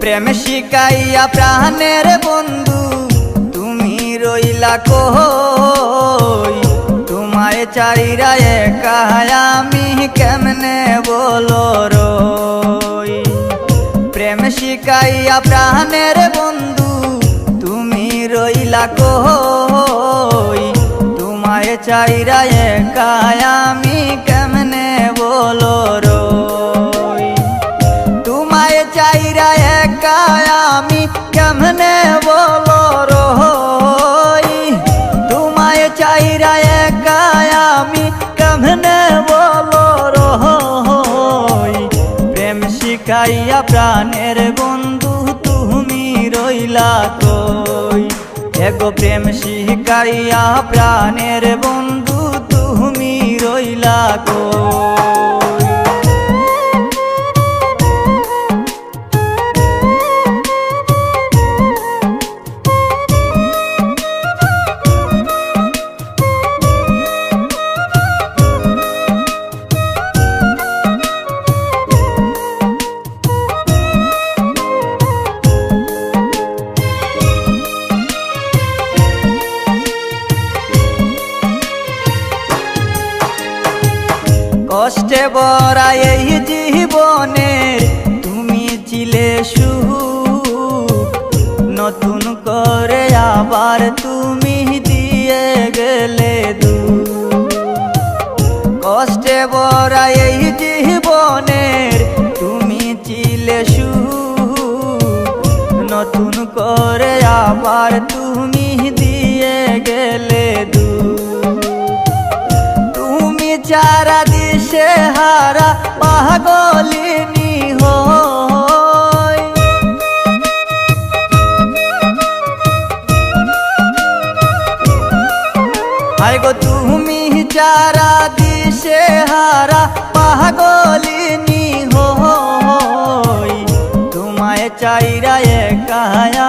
প্রেম শিখাইয়া প্রাণের বন্ধু তুমি রইলা কই, তোমায় চাইরা একা আমি কেমনে বলো রই। প্রেম শিখাইয়া প্রাণের বন্ধু তুমি রইলা কই, তোমায় চাইরা একা আমি কেমনে বলো রই। তোমায় চাইরা একা আমি কেমনে বলো রই, তোমায় চাইরা একা আমি কেমনে বলো রই। প্রেম শিখাইয়া প্রাণের বন্ধু তুমি রইলা কই, এগো প্রেম শিখাইয়া প্রাণের বন্ধু তুমি রইলা কই। কষ্টে ভরা এই জীবনে তুমি ছিলে সুখ, নতুন করে আবার তুমি দিয়ে গেলে দুঃখ। কষ্টে ভরা এই জীবনের তুমি ছিলে সুখ, নতুন করে আবার তুমি দিয়ে গেলে দুঃখ। তুমি যারা দিশে হারা পাগলিনী হই, হায় গো তুমি যারা দিশে হারা পাগলিনী হই, তোমায় চাইরা একা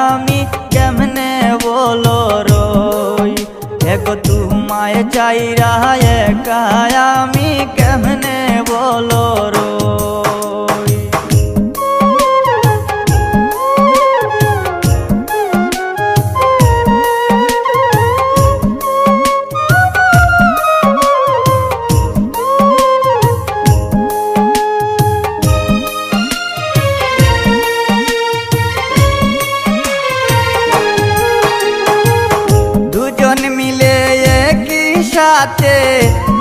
আমি কেমনে বলো রই। এগো তোমায় চাইরা একা আমি কেমনে বলো রই। দুজন মিলে একই সাথে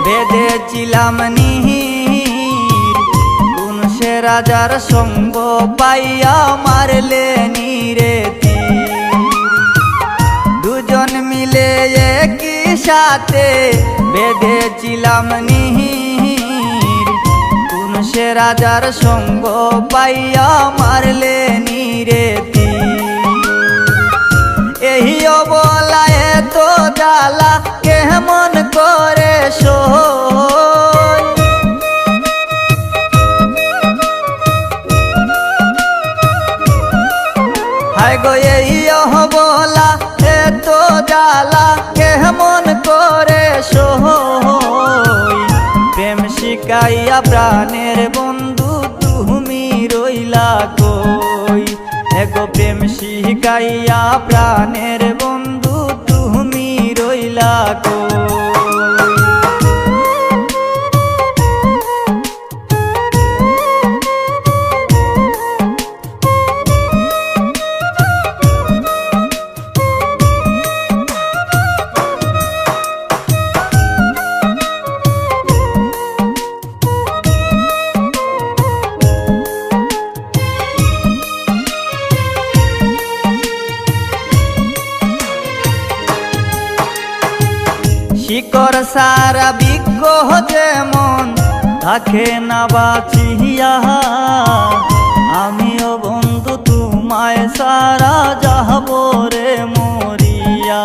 বেঁধেছিলাম নীর, কোন সে রাজার সঙ্গ পাইয়া মারলে নীরে তীর। দুজন মিলে একই সাথে বেঁধেছিলাম নীর, কোন সে রাজার সঙ্গ পাইয়া মারলে নীরে তীর। এই অবলায় তো জ্বালা কেমন করে সই, হায় গো এই অবলা এত জ্বালা কেমন করে সই। প্রেম শিখাইয়া প্রাণের বন্ধু তুমি রইলা কই, এগো প্রেম শিখাইয়া প্রাণের বন্ধু তুমি রইলা কই। শিকড় সারা বৃক্ষ যেমন থাকে না বাঁচিয়া, আমিও বন্ধু তোমায় সারা যাব রে মরিয়া।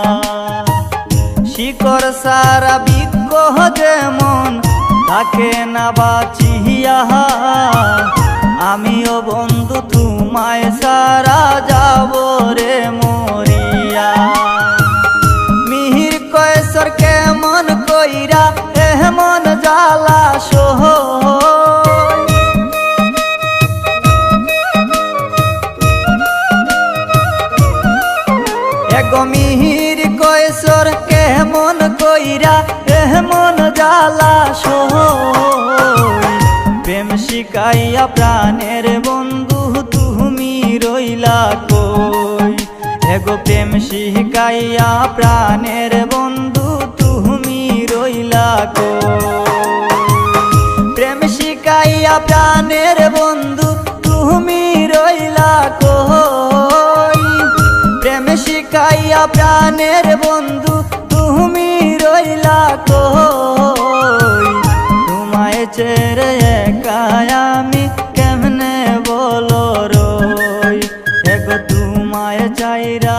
শিকড় সারা বৃক্ষ যেমন থাকে না বাঁচিয়া, আমিও বন্ধু তোমায় সারা যাব রে মরিয়া। মিহির কয়েসর কেমন কইরা এমন জ্বালা সহই, এগো মিহির কৈশোর কেমন কইরা এমন জ্বালা সই প্রেম শিখাইয়া প্রাণের বন্ধু তুমি রইলা কই এগো প্রেম শিখাইয়া প্রাণের বন্ধু তুমি রইলা কই প্রেম শিখাইয়া প্রাণের বন্ধু তুমি রইলা কই প্রেম শিখাইয়া প্রাণের বন্ধু তুমি রইলা কই তোমায় ছেড়ে একা আমি কেমনে বলো রই এগো তোমায় চাইরা